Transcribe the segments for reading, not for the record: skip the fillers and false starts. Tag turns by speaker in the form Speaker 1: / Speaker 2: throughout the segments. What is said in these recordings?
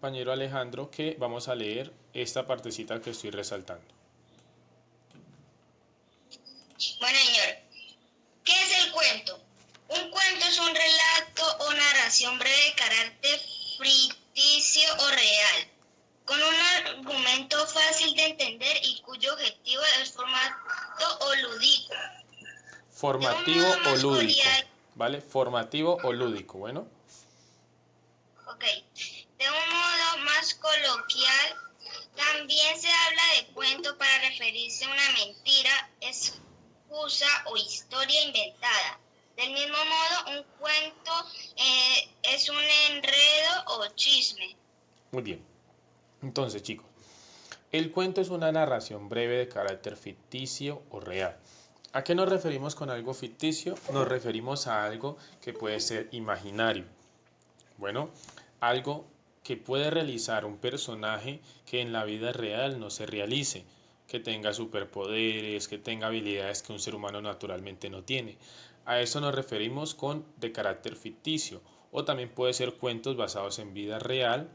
Speaker 1: Compañero Alejandro, que vamos a leer esta partecita que estoy resaltando.
Speaker 2: Bueno, señor, ¿qué es el cuento? Un cuento es un relato o narración breve de carácter ficticio o real, con un argumento fácil de entender y cuyo objetivo es formato o lúdico.
Speaker 1: Formativo o lúdico, ¿vale? Formativo o lúdico, bueno.
Speaker 2: Ok, de un modo más coloquial, también se habla de cuento para referirse a una mentira, excusa o historia inventada. Del mismo modo, un cuento es un enredo o chisme.
Speaker 1: Muy bien. Entonces, chicos, el cuento es una narración breve de carácter ficticio o real. ¿A qué nos referimos con algo ficticio? Nos referimos a algo que puede ser imaginario. Bueno, algo que puede realizar un personaje que en la vida real no se realice, que tenga superpoderes, que tenga habilidades que un ser humano naturalmente no tiene. A eso nos referimos con de carácter ficticio, o también puede ser cuentos basados en vida real,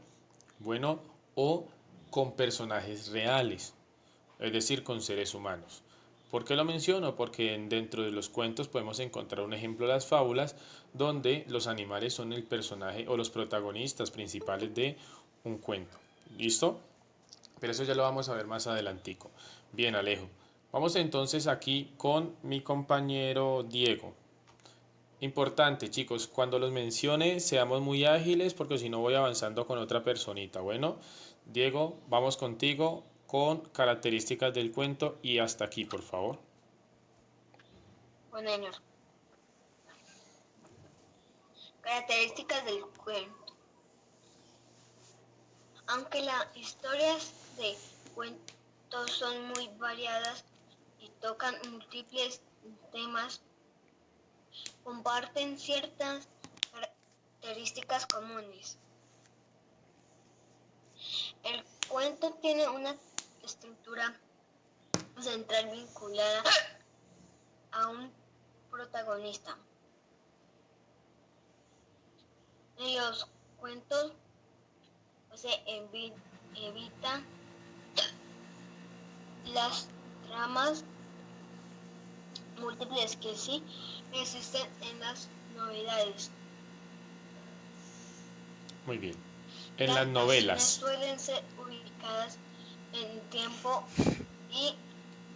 Speaker 1: bueno, o con personajes reales, es decir, con seres humanos. ¿Por qué lo menciono? Porque dentro de los cuentos podemos encontrar un ejemplo de las fábulas donde los animales son el personaje o los protagonistas principales de un cuento. ¿Listo? Pero eso ya lo vamos a ver más adelantico. Bien, Alejo. Vamos entonces aquí con mi compañero Diego. Importante, chicos, cuando los mencione seamos muy ágiles porque si no voy avanzando con otra personita. Bueno, Diego, vamos contigo con características del cuento y hasta aquí, por favor.
Speaker 2: Bueno, señor, características del cuento. Aunque las historias de cuentos son muy variadas y tocan múltiples temas, comparten ciertas características comunes. El cuento tiene una estructura central vinculada a un protagonista. En los cuentos se evita las tramas múltiples que sí existen en las novedades.
Speaker 1: Muy bien. En
Speaker 2: Las
Speaker 1: las
Speaker 2: acciones
Speaker 1: novelas.
Speaker 2: suelen ser ubicadas en tiempo y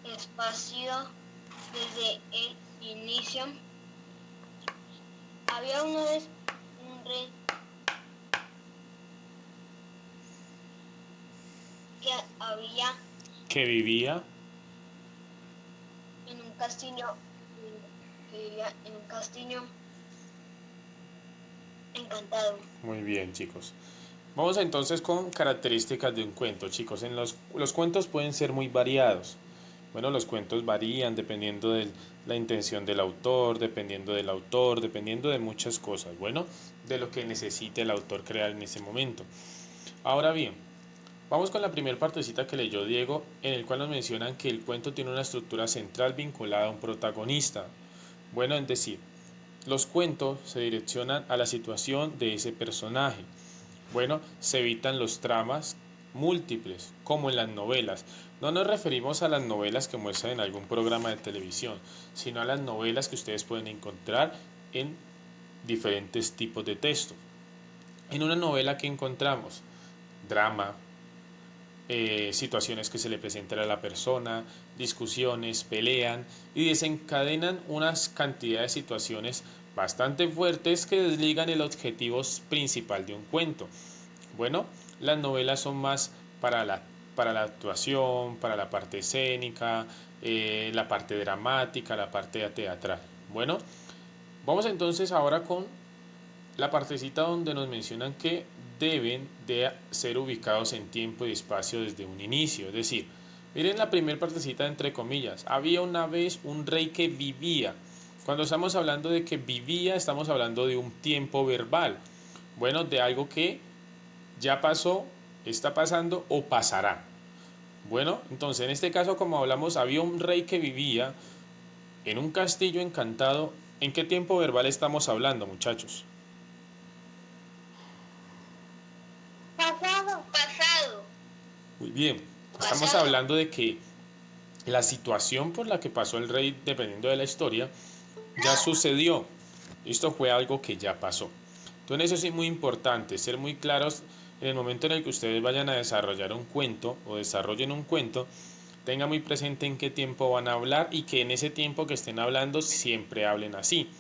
Speaker 2: espacio desde el inicio. Había una vez un rey
Speaker 1: que vivía
Speaker 2: en un castillo que vivía en un castillo encantado.
Speaker 1: Muy bien, chicos. Vamos entonces con características de un cuento, chicos. Los cuentos pueden ser muy variados. Bueno, los cuentos varían dependiendo de la intención del autor, dependiendo de muchas cosas. Bueno, de lo que necesite el autor crear en ese momento. Ahora bien, vamos con la primera partecita que leyó Diego, en el cual nos mencionan que el cuento tiene una estructura central vinculada a un protagonista. Bueno, es decir, los cuentos se direccionan a la situación de ese personaje. Bueno, se evitan los tramas múltiples, como en las novelas. No nos referimos a las novelas que muestran en algún programa de televisión, sino a las novelas que ustedes pueden encontrar en diferentes tipos de texto. En una novela que encontramos drama, situaciones que se le presentan a la persona, discusiones, pelean y desencadenan unas cantidades de situaciones bastante fuertes que desligan el objetivo principal de un cuento. Bueno, las novelas son más para la actuación, para la parte escénica, la parte dramática, la parte teatral. Bueno, vamos entonces ahora con la partecita donde nos mencionan que deben de ser ubicados en tiempo y espacio desde un inicio. Es decir, miren la primera partecita entre comillas. Había una vez un rey que vivía. Cuando estamos hablando de que vivía, estamos hablando de un tiempo verbal. Bueno, de algo que ya pasó, está pasando o pasará. Bueno, entonces en este caso, como hablamos, había un rey que vivía en un castillo encantado. ¿En qué tiempo verbal estamos hablando, muchachos?
Speaker 2: Pasado.
Speaker 1: Muy bien. Estamos
Speaker 2: Pasado.
Speaker 1: hablando de que la situación por la que pasó el rey, dependiendo de la historia, ya sucedió. Esto fue algo que ya pasó. Entonces eso es muy importante, ser muy claros en el momento en el que ustedes vayan a desarrollar un cuento o desarrollen un cuento, tengan muy presente en qué tiempo van a hablar y que en ese tiempo que estén hablando siempre hablen así.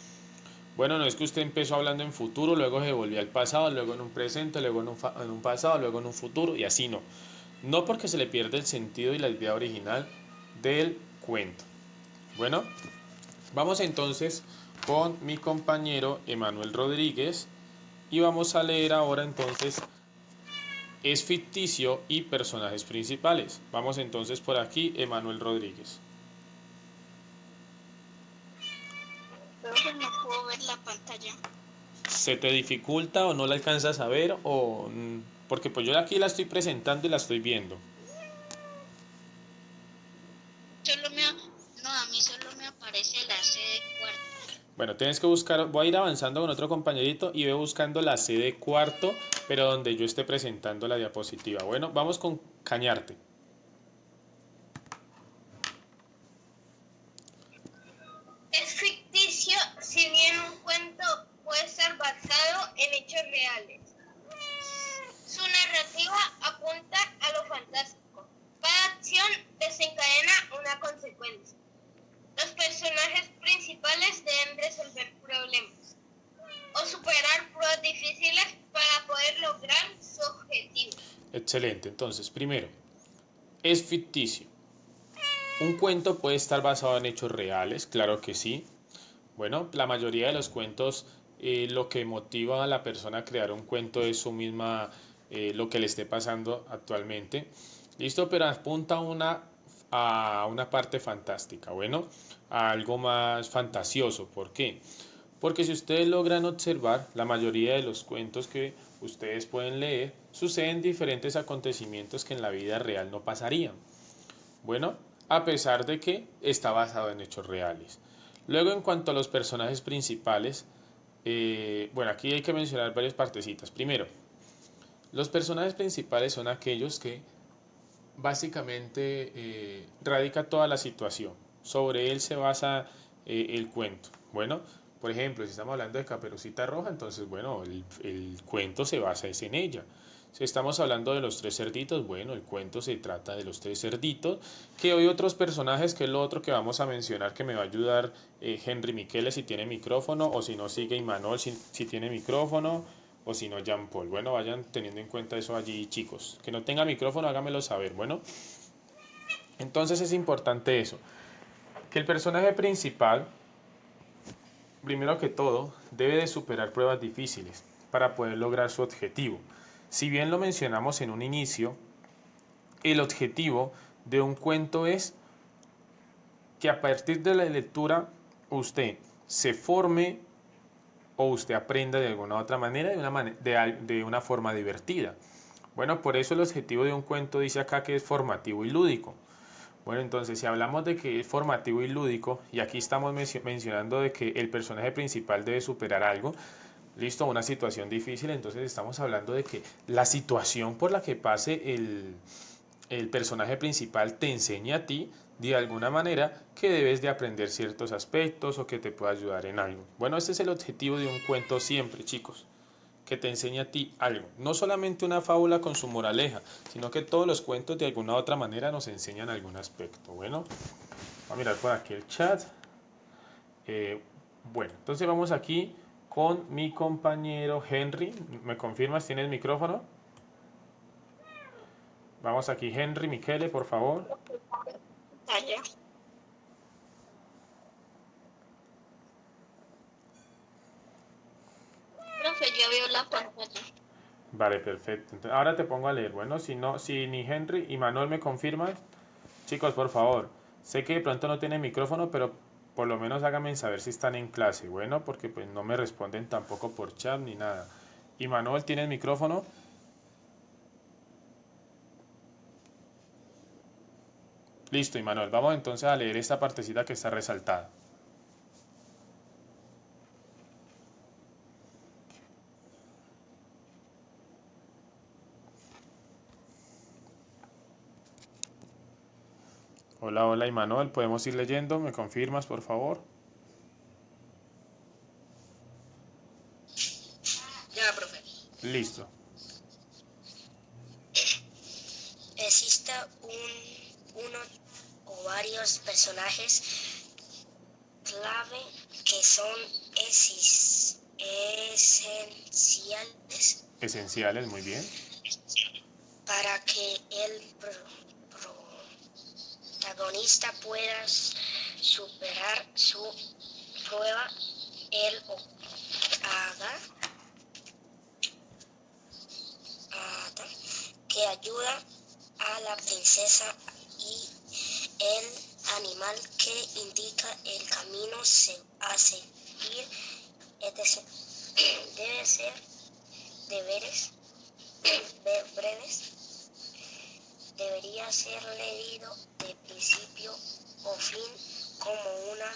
Speaker 1: Bueno, no es que usted empezó hablando en futuro, luego se volvió al pasado, luego en un presente, luego en un pasado, luego en un futuro y así no. No, porque se le pierde el sentido y la idea original del cuento. Bueno, vamos entonces con mi compañero Emanuel Rodríguez y vamos a leer ahora entonces es ficticio y personajes principales. Vamos entonces por aquí, Emanuel Rodríguez.
Speaker 2: Profe, no puedo ver la pantalla.
Speaker 1: ¿Se te dificulta o no la alcanzas a ver o porque pues yo aquí la estoy presentando y la estoy viendo?
Speaker 2: No, a mí solo me aparece la C de cuarto.
Speaker 1: Bueno, tienes que buscar, voy a ir avanzando con otro compañerito y voy buscando la C de cuarto, pero donde yo esté presentando la diapositiva. Bueno, vamos con Cañarte.
Speaker 2: Es ficticio, si bien un cuento puede estar basado en hechos reales. Su narrativa apunta a lo fantástico. Cada acción desencadena una consecuencia. Los personajes principales deben resolver problemas o superar pruebas difíciles para poder lograr su objetivo.
Speaker 1: Excelente, entonces, primero, es ficticio. ¿Un cuento puede estar basado en hechos reales? Claro que sí. Bueno, la mayoría de los cuentos, lo que motiva a la persona a crear un cuento es su misma, lo que le esté pasando actualmente. Listo, pero apunta a una parte fantástica, bueno, a algo más fantasioso. ¿Por qué? Porque si ustedes logran observar, la mayoría de los cuentos que ustedes pueden leer suceden diferentes acontecimientos que en la vida real no pasarían. Bueno, a pesar de que está basado en hechos reales. Luego, en cuanto a los personajes principales, bueno, aquí hay que mencionar varias partecitas. Primero, los personajes principales son aquellos que básicamente radica toda la situación. Sobre él se basa el cuento. Bueno, por ejemplo, si estamos hablando de Caperucita Roja, entonces, bueno, el cuento se basa es en ella. Si estamos hablando de los tres cerditos, bueno, el cuento se trata de los tres cerditos, que hoy otros personajes, que es lo otro que vamos a mencionar, que me va a ayudar Henry Miquele si tiene micrófono, o si no sigue Imanol si tiene micrófono, o si no Jean Paul. Bueno, vayan teniendo en cuenta eso allí, chicos. Que no tenga micrófono, hágamelo saber. Bueno, entonces es importante eso, que el personaje principal, primero que todo, debe de superar pruebas difíciles para poder lograr su objetivo. Si bien lo mencionamos en un inicio, el objetivo de un cuento es que a partir de la lectura usted se forme o usted aprenda de alguna u otra manera, de una forma divertida. Bueno, por eso el objetivo de un cuento dice acá que es formativo y lúdico. Bueno, entonces si hablamos de que es formativo y lúdico, y aquí estamos mencionando de que el personaje principal debe superar algo, listo, una situación difícil, entonces estamos hablando de que la situación por la que pase el personaje principal te enseña a ti de alguna manera que debes de aprender ciertos aspectos o que te pueda ayudar en algo. Bueno, este es el objetivo de un cuento siempre, chicos, que te enseñe a ti algo. No solamente una fábula con su moraleja, sino que todos los cuentos de alguna u otra manera nos enseñan algún aspecto. Bueno, voy a mirar por aquí el chat. Bueno, entonces vamos aquí con mi compañero Henry. ¿Me confirmas? ¿Tienes micrófono? Vamos aquí, Henry Miquele, por favor.
Speaker 2: Allá. Profe, ya veo la pantalla.
Speaker 1: Vale, perfecto. Entonces, ahora te pongo a leer. Bueno, si no, si ni Henry y Manuel me confirman, chicos, por favor. Sé que de pronto no tienen micrófono, pero por lo menos háganme saber si están en clase. Bueno, porque pues no me responden tampoco por chat ni nada. Y Manuel, ¿tienes micrófono? Listo, Imanol. Vamos entonces a leer esta partecita que está resaltada. Hola, hola, Imanol, ¿podemos ir leyendo? ¿Me confirmas, por favor?
Speaker 3: Ya, profe.
Speaker 1: Listo.
Speaker 3: Existe uno o varios personajes clave que son esenciales
Speaker 1: Esenciales, muy bien.
Speaker 3: para que el protagonista pueda superar su prueba. Él haga que ayuda a la princesa y el animal que indica el camino a seguir, etc. Debe ser deberes breves. Debería ser leído de principio o fin como una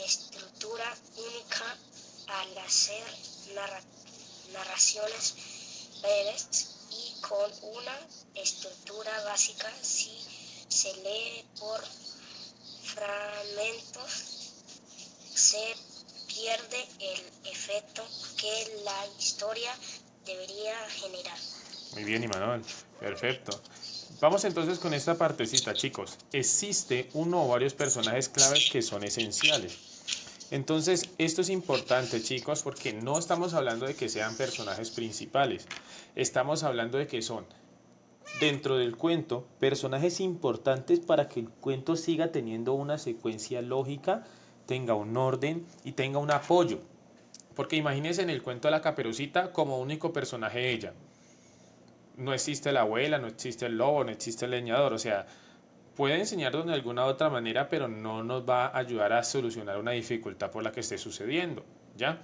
Speaker 3: estructura única al hacer narraciones breves y con una estructura básica. Si se lee por fragmentos, se pierde el efecto que la historia debería generar.
Speaker 1: Muy bien, Imanol. Perfecto. Vamos entonces con esta partecita, chicos. Existe uno o varios personajes claves que son esenciales. Entonces, esto es importante, chicos, porque no estamos hablando de que sean personajes principales. Estamos hablando de que son, dentro del cuento, personajes importantes para que el cuento siga teniendo una secuencia lógica, tenga un orden y tenga un apoyo. Porque imagínense en el cuento de la Caperucita como único personaje ella. No existe la abuela, no existe el lobo, no existe el leñador. O sea, puede enseñarnos de alguna otra manera, pero no nos va a ayudar a solucionar una dificultad por la que esté sucediendo. ¿Ya?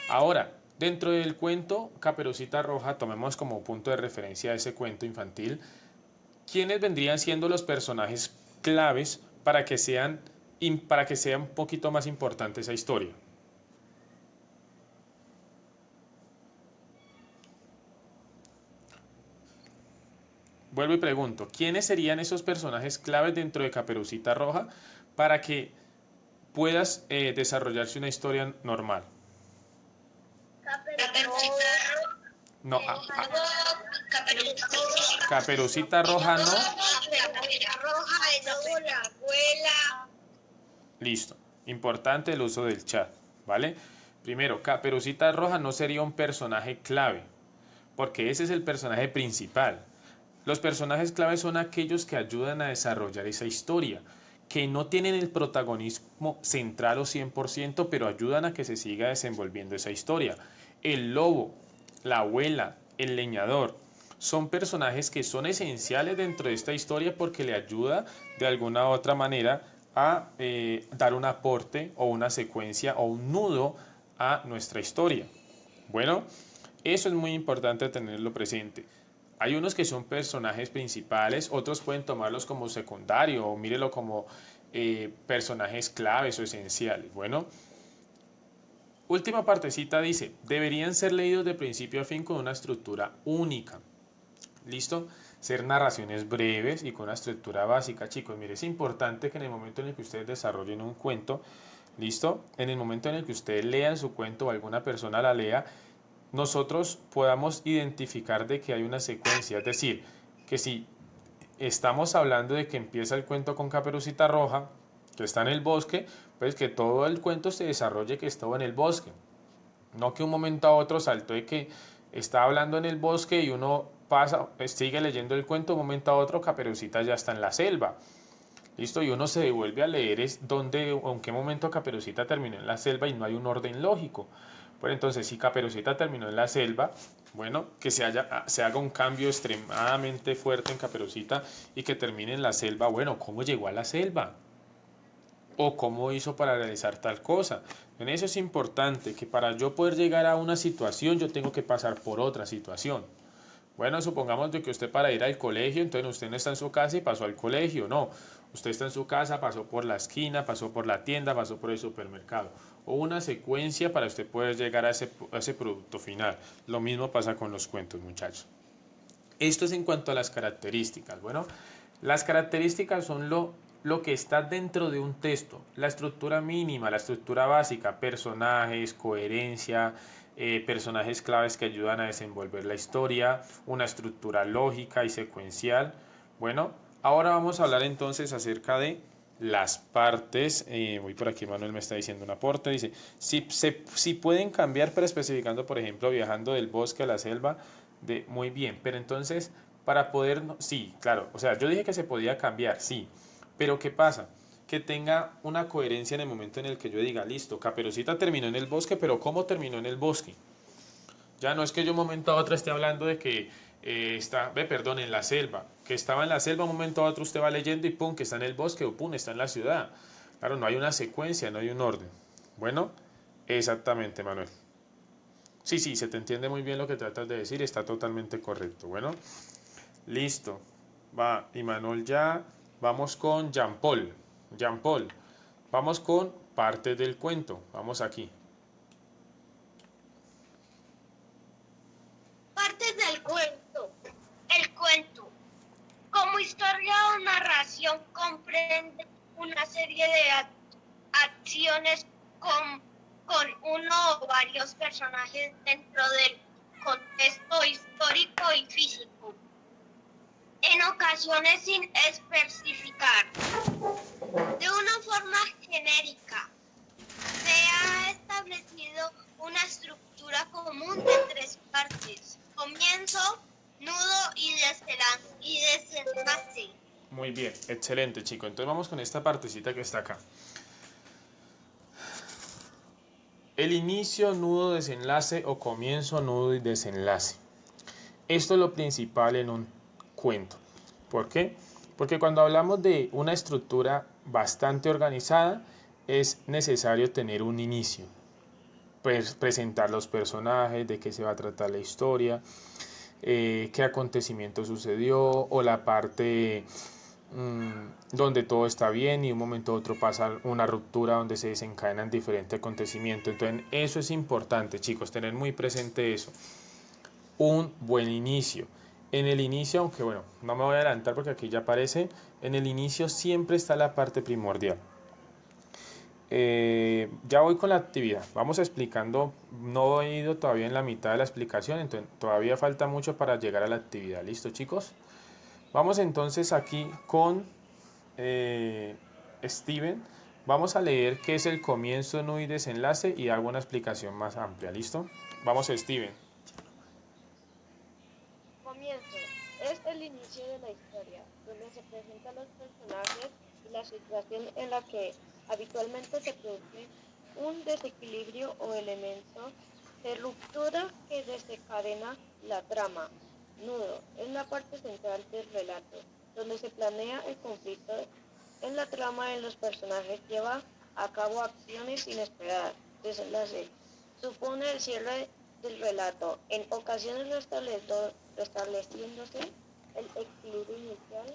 Speaker 1: Ahora, dentro del cuento Caperucita Roja, tomemos como punto de referencia ese cuento infantil, ¿quiénes vendrían siendo los personajes claves para que sea un poquito más importante esa historia? Vuelvo y pregunto, ¿quiénes serían esos personajes claves dentro de Caperucita Roja para que puedas desarrollarse una historia normal?
Speaker 2: Caperucita
Speaker 1: No,
Speaker 2: Caperucita
Speaker 1: Caperucita Roja no.
Speaker 2: Roja, el lobo, la abuela.
Speaker 1: Listo. Importante el uso del chat, ¿vale? Primero, Caperucita Roja no sería un personaje clave, porque ese es el personaje principal. Los personajes clave son aquellos que ayudan a desarrollar esa historia, que no tienen el protagonismo central o 100%, pero ayudan a que se siga desenvolviendo esa historia. El lobo, la abuela, el leñador, son personajes que son esenciales dentro de esta historia porque le ayuda de alguna u otra manera a dar un aporte o una secuencia o un nudo a nuestra historia. Bueno, eso es muy importante tenerlo presente. Hay unos que son personajes principales, otros pueden tomarlos como secundario o mírelo como personajes claves o esenciales. Bueno, última partecita dice, deberían ser leídos de principio a fin con una estructura única. ¿Listo? Ser narraciones breves y con una estructura básica. Chicos, mire, es importante que en el momento en el que ustedes desarrollen un cuento, ¿listo? En el momento en el que ustedes lean su cuento o alguna persona la lea, nosotros podamos identificar de que hay una secuencia. Es decir, que si estamos hablando de que empieza el cuento con Caperucita Roja, que está en el bosque, pues que todo el cuento se desarrolle que estuvo en el bosque. No que un momento a otro saltó de que está hablando en el bosque y uno pasa, sigue leyendo el cuento, un momento a otro Caperucita ya está en la selva. Listo, y uno se devuelve a leer es donde o en qué momento Caperucita terminó en la selva y no hay un orden lógico. Pues entonces, si Caperucita terminó en la selva, bueno, que se haga un cambio extremadamente fuerte en Caperucita y que termine en la selva. Bueno, ¿cómo llegó a la selva? O cómo hizo para realizar tal cosa. En eso es importante, que para yo poder llegar a una situación, yo tengo que pasar por otra situación. Bueno, supongamos de que usted para ir al colegio, entonces usted no está en su casa y pasó al colegio, no. Usted está en su casa, pasó por la esquina, pasó por la tienda, pasó por el supermercado. O una secuencia para usted poder llegar a ese producto final. Lo mismo pasa con los cuentos, muchachos. Esto es en cuanto a las características. Bueno, Las características son lo que está dentro de un texto, la estructura mínima, la estructura básica, personajes, coherencia, personajes claves que ayudan a desenvolver la historia, una estructura lógica y secuencial. Bueno, ahora vamos a hablar entonces acerca de las partes. Voy por aquí, Manuel me está diciendo un aporte, dice, si pueden cambiar, pero especificando, por ejemplo, viajando del bosque a la selva, muy bien, pero entonces, para poder, sí, claro, o sea, yo dije que se podía cambiar, sí, pero ¿qué pasa? Que tenga una coherencia en el momento en el que yo diga, listo, Caperucita terminó en el bosque, pero ¿cómo terminó en el bosque? Ya no es que yo un momento a otro esté hablando de que perdón, en la selva, que estaba en la selva, un momento a otro usted va leyendo y pum, que está en el bosque o pum, está en la ciudad. Claro, no hay una secuencia, no hay un orden. Bueno, exactamente, Manuel. Sí, sí, se te entiende muy bien lo que tratas de decir, está totalmente correcto. Bueno, listo. Va, y Manuel ya. Vamos con Jean Paul. Jean Paul, vamos con parte del cuento. Vamos aquí.
Speaker 2: Parte del cuento. El cuento, como historia o narración, comprende una serie de acciones con uno o varios personajes dentro del contexto histórico y físico, en ocasiones sin especificar. De una forma genérica, se ha establecido una estructura común de 3 partes: comienzo, nudo y desenlace.
Speaker 1: Muy bien, excelente, chico. Entonces vamos con esta partecita que está acá. El inicio, nudo, desenlace o comienzo, nudo y desenlace. Esto es lo principal en un cuento. ¿Por qué? Porque cuando hablamos de una estructura bastante organizada, es necesario tener un inicio. Pues presentar los personajes, de qué se va a tratar la historia, qué acontecimiento sucedió, o la parte donde todo está bien y un momento a otro pasa una ruptura donde se desencadenan diferentes acontecimientos. Entonces eso es importante, chicos, tener muy presente eso. Un buen inicio. En el inicio, aunque bueno, no me voy a adelantar porque aquí ya aparece, en el inicio siempre está la parte primordial. Ya voy con la actividad, vamos explicando, no he ido todavía en la mitad de la explicación, entonces todavía falta mucho para llegar a la actividad. ¿Listo, chicos? Vamos entonces aquí con Steven. Vamos a leer qué es el comienzo, nudo y desenlace y hago una explicación más amplia. ¿Listo? Vamos, Steven.
Speaker 4: Comienzo. Es el inicio de la historia, donde se presentan los personajes y la situación en la que habitualmente se produce un desequilibrio o elemento de ruptura que desencadena la trama. Nudo. Es la parte central del relato, donde se planea el conflicto en la trama en los personajes, lleva a cabo acciones inesperadas. Desenlace. Supone el cierre del relato, en ocasiones restableciéndose el equilibrio inicial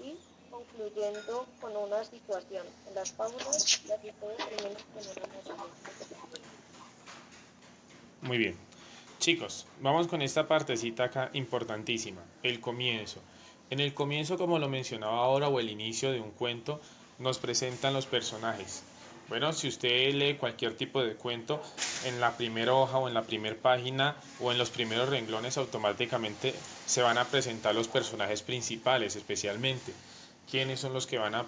Speaker 4: y concluyendo con una situación. En las fábulas, las historias terminan con una moraleja.
Speaker 1: Muy bien. Chicos, vamos con esta partecita acá importantísima, el comienzo. En el comienzo, como lo mencionaba ahora, o el inicio de un cuento, nos presentan los personajes. Bueno, si usted lee cualquier tipo de cuento, en la primera hoja o en la primera página o en los primeros renglones automáticamente se van a presentar los personajes principales especialmente. Quiénes son los que van a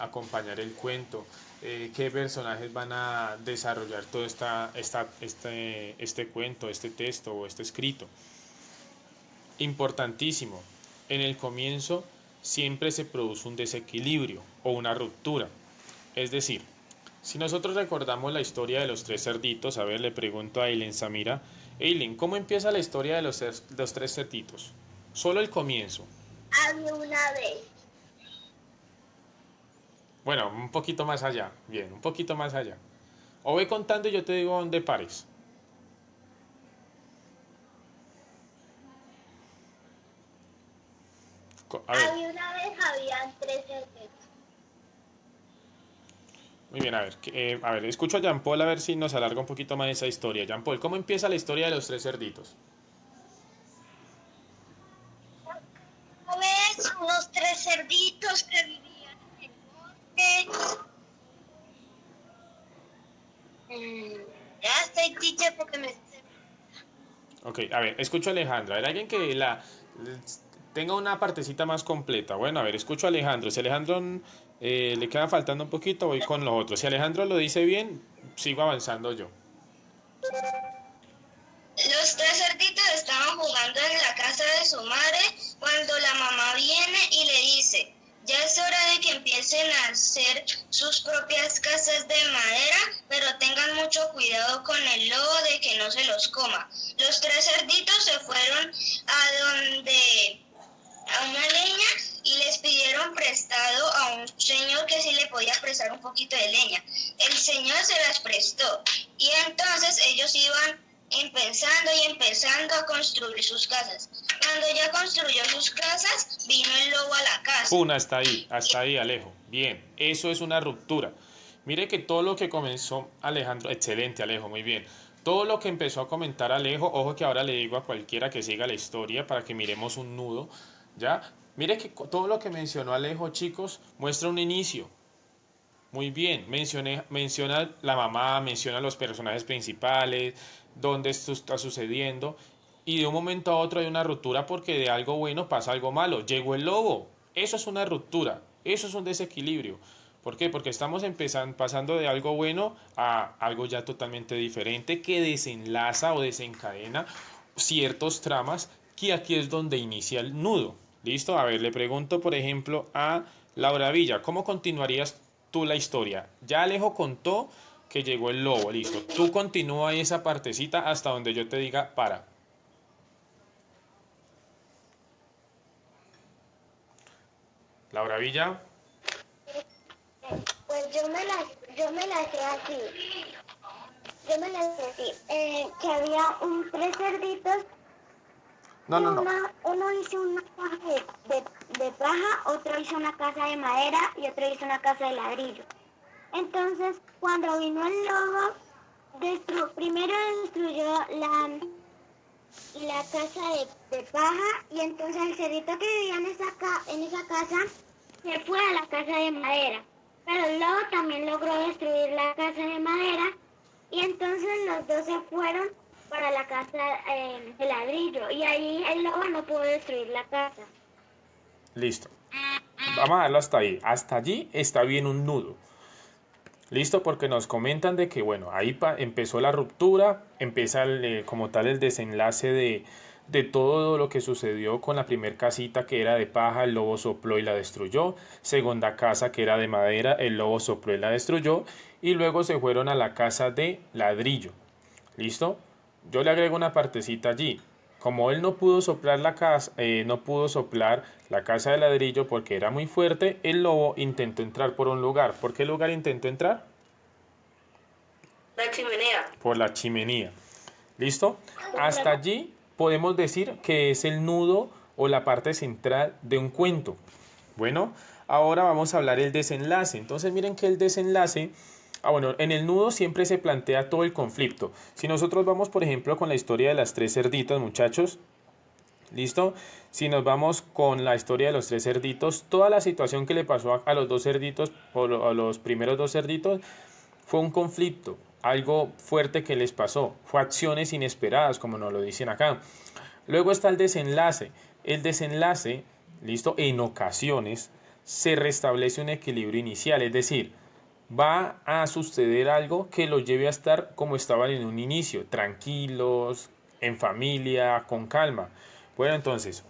Speaker 1: acompañar el cuento, qué personajes van a desarrollar todo este cuento, este texto o este escrito. Importantísimo, en el comienzo siempre se produce un desequilibrio o una ruptura. Es decir, si nosotros recordamos la historia de los 3 cerditos, a ver, le pregunto a Eileen Samira, Eileen, ¿cómo empieza la historia de los 3 cerditos? Solo el comienzo.
Speaker 2: Había una vez.
Speaker 1: Bueno, un poquito más allá, bien, un poquito más allá. O voy contando y yo te digo dónde pares. A ver,
Speaker 2: Había una vez, habían 3 cerditos.
Speaker 1: muy bien, a ver, escucho a Jean Paul a ver si nos alarga un poquito más esa historia. Jean Paul, ¿cómo empieza la historia de los 3 cerditos?
Speaker 2: Una vez unos 3 cerditos que vivían en el bosque. Ya estoy teacher porque me...
Speaker 1: Ok, a ver, escucho a Alejandra. A ver, alguien que tenga una partecita más completa. Bueno, a ver, escucho a Alejandro. Si a Alejandro le queda faltando un poquito, voy con los otros. Si Alejandro lo dice bien, sigo avanzando yo.
Speaker 2: Los 3 cerditos estaban jugando en la casa de su madre cuando la mamá viene y le dice, ya es hora de que empiecen a hacer sus propias casas de madera, pero tengan mucho cuidado con el lobo de que no se los coma. Los 3 cerditos se fueron a una leña y les pidieron prestado a un señor que sí le podía prestar un poquito de leña. El señor se las prestó y entonces ellos iban empezando a construir sus casas. Cuando ya construyó sus casas, vino el lobo a la casa.
Speaker 1: Pum, hasta ahí, Alejo. Bien, eso es una ruptura. Mire que todo lo que comenzó Alejandro, excelente Alejo, muy bien. Todo lo que empezó a comentar Alejo, ojo que ahora le digo a cualquiera que siga la historia para que miremos un nudo, ¿ya? Mire que todo lo que mencionó Alejo, chicos, muestra un inicio. Muy bien, menciona la mamá, menciona los personajes principales, dónde esto está sucediendo, y de un momento a otro hay una ruptura porque de algo bueno pasa algo malo. Llegó el lobo, eso es una ruptura, eso es un desequilibrio. ¿Por qué? Porque estamos pasando de algo bueno a algo ya totalmente diferente que desenlaza o desencadena ciertos tramas que aquí es donde inicia el nudo. ¿Listo? A ver, le pregunto por ejemplo a Laura Villa, ¿cómo continuarías tú la historia? Ya Alejo contó que llegó el lobo, listo. Tú continúa ahí esa partecita hasta donde yo te diga para. Laura Villa.
Speaker 3: Pues yo me la sé así. Yo me la sé así. Que había 3 cerditos.
Speaker 1: No, no, no.
Speaker 3: Uno hizo una casa de paja, otro hizo una casa de madera y otro hizo una casa de ladrillo. Entonces, cuando vino el lobo, primero destruyó la casa de paja y entonces el cerdito que vivía en esa casa se fue a la casa de madera. Pero el lobo también logró destruir la casa de madera y entonces los dos se fueron para la casa de ladrillo y ahí el lobo no pudo destruir la casa.
Speaker 1: Listo. Vamos a darlo hasta ahí. Hasta allí está bien un nudo. Listo, porque nos comentan de que, bueno, ahí empezó la ruptura, empieza como tal el desenlace de todo lo que sucedió con la primer casita que era de paja, el lobo sopló y la destruyó, segunda casa que era de madera, el lobo sopló y la destruyó, y luego se fueron a la casa de ladrillo. ¿Listo? Yo le agrego una partecita allí. Como él no pudo soplar la casa, de ladrillo porque era muy fuerte, el lobo intentó entrar por un lugar. ¿Por qué lugar intentó entrar?
Speaker 3: La chimenea.
Speaker 1: Por la chimenea. ¿Listo? Hasta allí podemos decir que es el nudo o la parte central de un cuento. Bueno, ahora vamos a hablar el desenlace. Entonces miren que el desenlace... bueno, en el nudo siempre se plantea todo el conflicto. Si nosotros vamos, por ejemplo, con la historia de las 3 cerditas, muchachos, ¿listo? Si nos vamos con la historia de los 3 cerditos, toda la situación que le pasó a los 2 cerditos, o a los primeros 2 cerditos, fue un conflicto, algo fuerte que les pasó, fue acciones inesperadas, como nos lo dicen acá. Luego está el desenlace. El desenlace, ¿listo? En ocasiones se restablece un equilibrio inicial, es decir, va a suceder algo que los lleve a estar como estaban en un inicio, tranquilos, en familia, con calma. Bueno, entonces,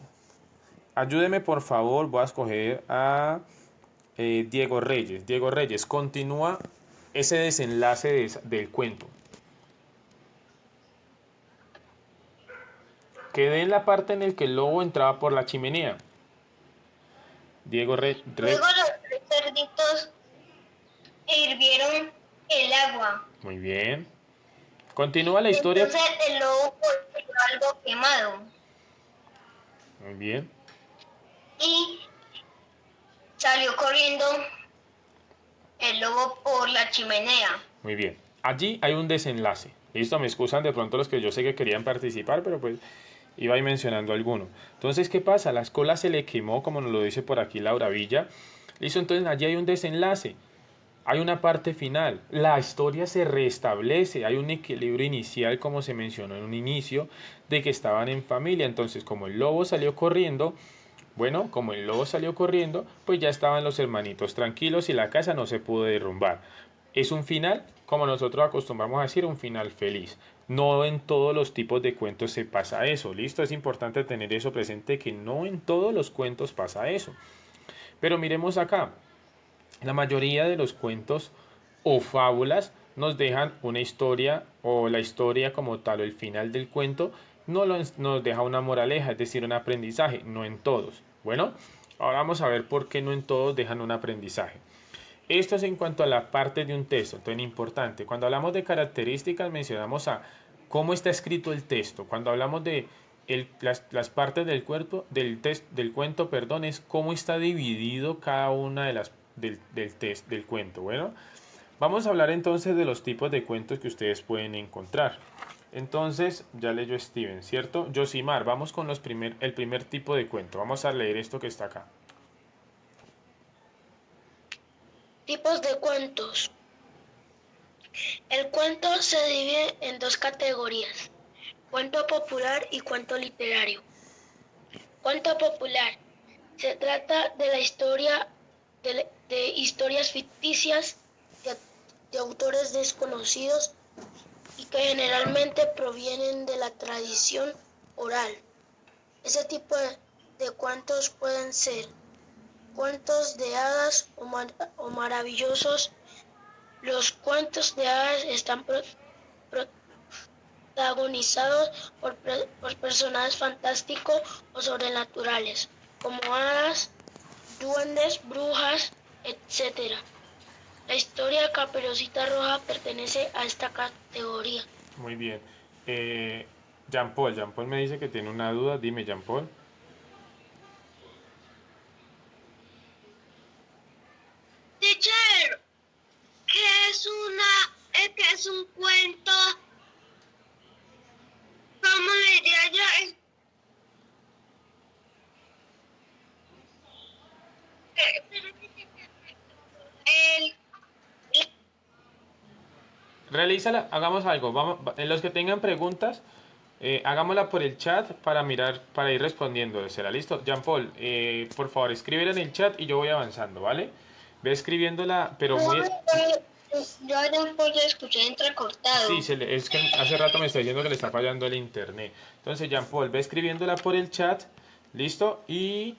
Speaker 1: ayúdeme por favor, voy a escoger a Diego Reyes. Diego Reyes, continúa ese desenlace del cuento. Quedé en la parte en la que el lobo entraba por la chimenea. Diego Reyes.
Speaker 2: Luego los 3 cerditos hirvieron el agua.
Speaker 1: Muy bien. Continúa la historia.
Speaker 2: Entonces el lobo vio algo quemado.
Speaker 1: Muy bien.
Speaker 2: Y salió corriendo el lobo por la chimenea.
Speaker 1: Muy bien. Allí hay un desenlace. Listo, me excusan de pronto los que yo sé que querían participar, pero pues Iba ahí mencionando alguno. Entonces, ¿qué pasa? La cola se le quemó, como nos lo dice por aquí Laura Villa. Listo, entonces allí hay un desenlace. Hay una parte final, la historia se restablece, hay un equilibrio inicial como se mencionó en un inicio, de que estaban en familia, entonces como el lobo salió corriendo, bueno, como el lobo salió corriendo, pues ya estaban los hermanitos tranquilos y la casa no se pudo derrumbar. Es un final, como nosotros acostumbramos a decir, un final feliz. No en todos los tipos de cuentos se pasa eso, ¿listo? Es importante tener eso presente, que no en todos los cuentos pasa eso. Pero miremos acá, la mayoría de los cuentos o fábulas nos dejan una historia o la historia como tal o el final del cuento nos deja una moraleja, es decir, un aprendizaje, no en todos. Bueno, ahora vamos a ver por qué no en todos dejan un aprendizaje. Esto es en cuanto a la parte de un texto, entonces importante. Cuando hablamos de características mencionamos a cómo está escrito el texto. Cuando hablamos de las partes del cuerpo, del cuento, perdón, es cómo está dividido cada una de las del cuento. Bueno, vamos a hablar entonces de los tipos de cuentos que ustedes pueden encontrar. Entonces, ya leyó Steven, ¿cierto? Josimar, vamos con el primer tipo de cuento. Vamos a leer esto que está acá.
Speaker 5: Tipos de cuentos. El cuento se divide en dos categorías: cuento popular y cuento literario. Cuento popular. Se trata de la historia de historias ficticias de autores desconocidos y que generalmente provienen de la tradición oral. Ese tipo de cuentos pueden ser cuentos de hadas o maravillosos. Los cuentos de hadas están protagonizados por personajes fantásticos o sobrenaturales, como hadas, duendes, brujas, etc. La historia de Caperucita Roja pertenece a esta categoría.
Speaker 1: Muy bien. Jean Paul me dice que tiene una duda. Dime, Jean Paul.
Speaker 2: Teacher, ¿qué es un cuento? ¿Cómo le diría yo? El,
Speaker 1: Realízala, hagamos algo. Vamos, los que tengan preguntas, hagámosla por el chat para mirar, para ir respondiendo. ¿Será listo? Jean Paul, por favor, escríbela en el chat y yo voy avanzando, ¿vale? Ve escribiéndola, pero muy...
Speaker 2: yo después de escuché entrecortado.
Speaker 1: Sí, es que hace rato me está diciendo que le está fallando el internet. Entonces, Jean Paul, ve escribiéndola por el chat, ¿listo? Y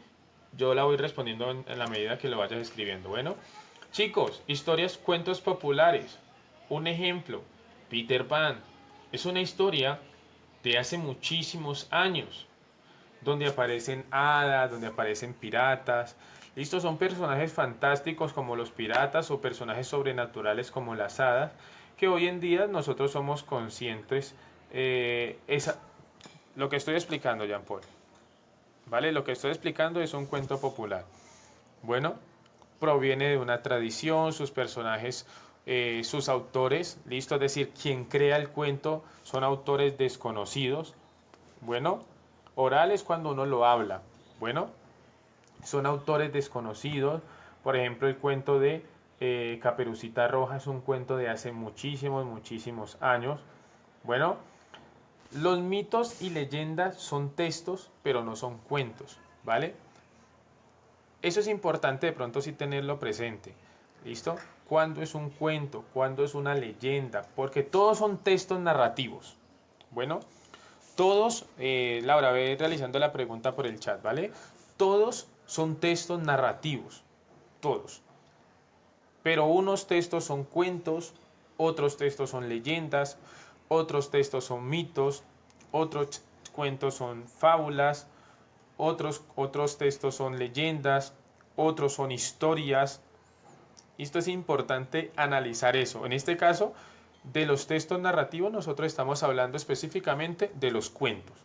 Speaker 1: yo la voy respondiendo en la medida que lo vayas escribiendo. Bueno, chicos, historias, cuentos populares. Un ejemplo, Peter Pan. Es una historia de hace muchísimos años, donde aparecen hadas, donde aparecen piratas. Listo, son personajes fantásticos como los piratas o personajes sobrenaturales como las hadas, que hoy en día nosotros somos conscientes. Lo que estoy explicando, Jean Paul. ¿Vale? Lo que estoy explicando es un cuento popular. Bueno, proviene de una tradición, sus personajes, sus autores, listo, es decir, quien crea el cuento son autores desconocidos. Bueno, oral es cuando uno lo habla. Bueno, son autores desconocidos. Por ejemplo, el cuento de Caperucita Roja es un cuento de hace muchísimos años. Bueno, los mitos y leyendas son textos, pero no son cuentos, ¿vale? Eso es importante de pronto sí tenerlo presente. ¿Listo? ¿Cuándo es un cuento? ¿Cuándo es una leyenda? Porque todos son textos narrativos. Bueno, todos, Laura, ve realizando la pregunta por el chat, ¿vale? Todos son textos narrativos. Todos. Pero unos textos son cuentos, otros textos son leyendas, otros textos son mitos, otros cuentos son fábulas, otros textos son leyendas, otros son historias. Esto es importante analizar eso. En este caso, de los textos narrativos, nosotros estamos hablando específicamente de los cuentos.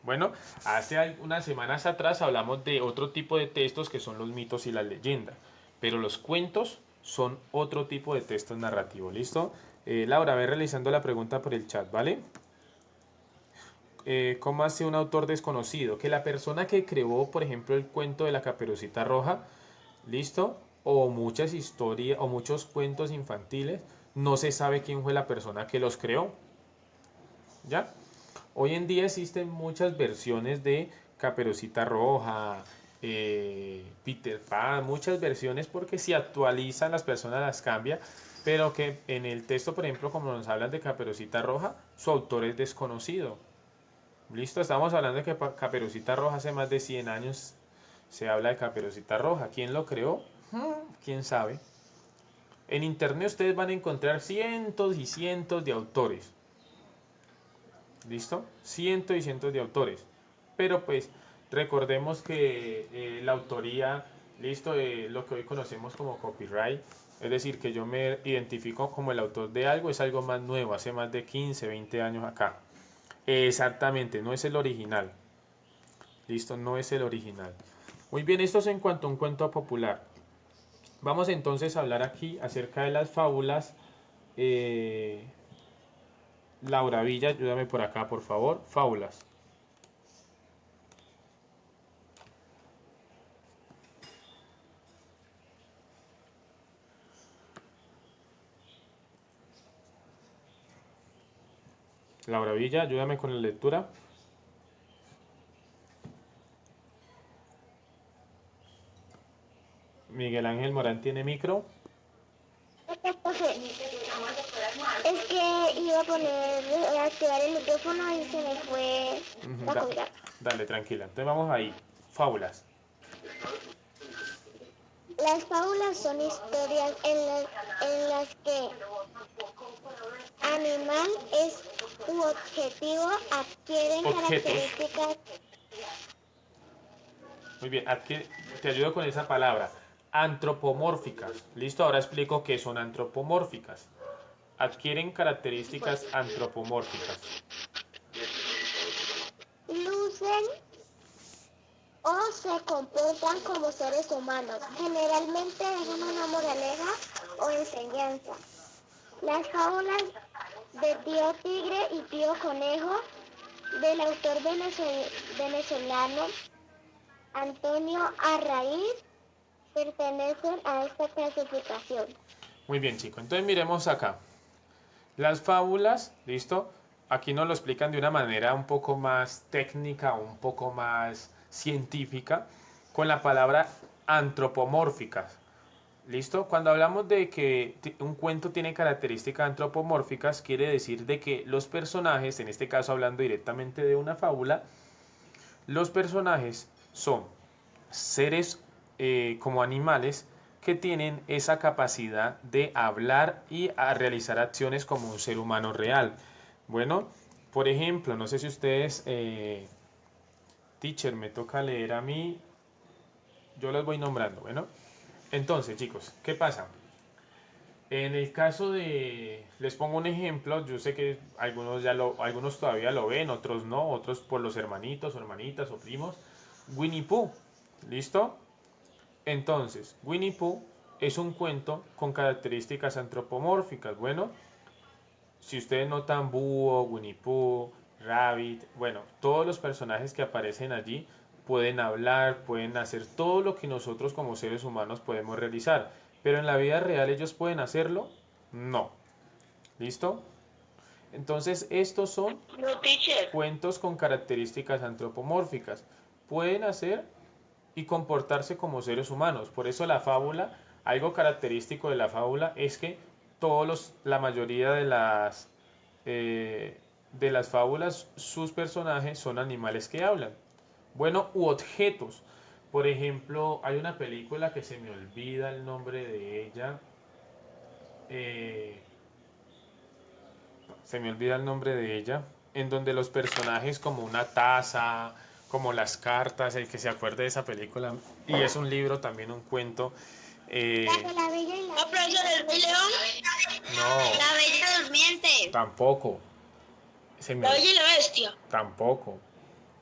Speaker 1: Bueno, hace unas semanas atrás hablamos de otro tipo de textos que son los mitos y las leyendas, pero los cuentos son otro tipo de textos narrativos. ¿Listo? Laura, ve realizando la pregunta por el chat, ¿vale? ¿Cómo hace un autor desconocido? Que la persona que creó, por ejemplo, el cuento de la Caperucita Roja, ¿listo? O muchas historias o muchos cuentos infantiles, no se sabe quién fue la persona que los creó, ¿ya? Hoy en día existen muchas versiones de Caperucita Roja, Peter Pan, muchas versiones porque se actualizan, las personas las cambian, pero que en el texto, por ejemplo, como nos hablan de Caperucita Roja, su autor es desconocido. Listo, estamos hablando de que Caperucita Roja hace más de 100 años se habla de Caperucita Roja. ¿Quién lo creó? ¿Quién sabe? En internet ustedes van a encontrar cientos y cientos de autores. ¿Listo? Cientos y cientos de autores. Pero pues recordemos que la autoría, listo, lo que hoy conocemos como copyright, es decir, que yo me identifico como el autor de algo, es algo más nuevo, hace más de 15, 20 años acá. Exactamente, no es el original. Listo, no es el original. Muy bien, esto es en cuanto a un cuento popular. Vamos entonces a hablar aquí acerca de las fábulas. Laura Villa, ayúdame por acá, por favor. Fábulas. Laura Villa, ayúdame con la lectura. Miguel Ángel Morán tiene micro.
Speaker 3: Es que iba a poner, a activar el micrófono y se me fue la colgada.
Speaker 1: Dale, tranquila. Entonces vamos ahí. Fábulas.
Speaker 3: Las fábulas son historias en las que animal u objetivo adquieren características.
Speaker 1: Muy bien, aquí te ayudo con esa palabra. Antropomórficas. Listo, ahora explico qué son antropomórficas. Adquieren características antropomórficas.
Speaker 3: Lucen o se comportan como seres humanos. Generalmente dejan una moraleja o enseñanza. Las fábulas de Tío Tigre y Tío Conejo, del autor venezolano Antonio Arraiz, pertenecen a esta clasificación.
Speaker 1: Muy bien, chicos. Entonces miremos acá. Las fábulas, ¿listo? Aquí nos lo explican de una manera un poco más técnica, un poco más científica, con la palabra antropomórficas. ¿Listo? Cuando hablamos de que un cuento tiene características antropomórficas, quiere decir de que los personajes, en este caso hablando directamente de una fábula, los personajes son seres como animales que tienen esa capacidad de hablar y a realizar acciones como un ser humano real. Bueno, por ejemplo, no sé si ustedes, teacher, me toca leer a mí, yo los voy nombrando, bueno. Entonces, chicos, ¿qué pasa? En el caso de, les pongo un ejemplo, yo sé que algunos todavía lo ven, otros no, otros por los hermanitos o hermanitas o primos. Winnie Pooh, ¿listo? Entonces, Winnie Pooh es un cuento con características antropomórficas. Bueno, si ustedes notan Búho, Winnie Pooh, Rabbit, bueno, todos los personajes que aparecen allí pueden hablar, pueden hacer todo lo que nosotros como seres humanos podemos realizar. Pero en la vida real ellos pueden hacerlo, no. ¿Listo? Entonces estos son cuentos con características antropomórficas. Pueden hacer y comportarse como seres humanos. Por eso la fábula, algo característico de la fábula es que la mayoría de las fábulas, sus personajes son animales que hablan. Bueno, u objetos. Por ejemplo, hay una película que se me olvida el nombre de ella. Se me olvida el nombre de ella. En donde los personajes como una taza, como las cartas, el que se acuerde de esa película. Y es un libro, también un cuento.
Speaker 3: La Bella y la
Speaker 5: profesor, el Rey León.
Speaker 1: No,
Speaker 2: La Bella Durmiente.
Speaker 1: tampoco.
Speaker 5: La Bella y la Bestia.
Speaker 1: Tampoco.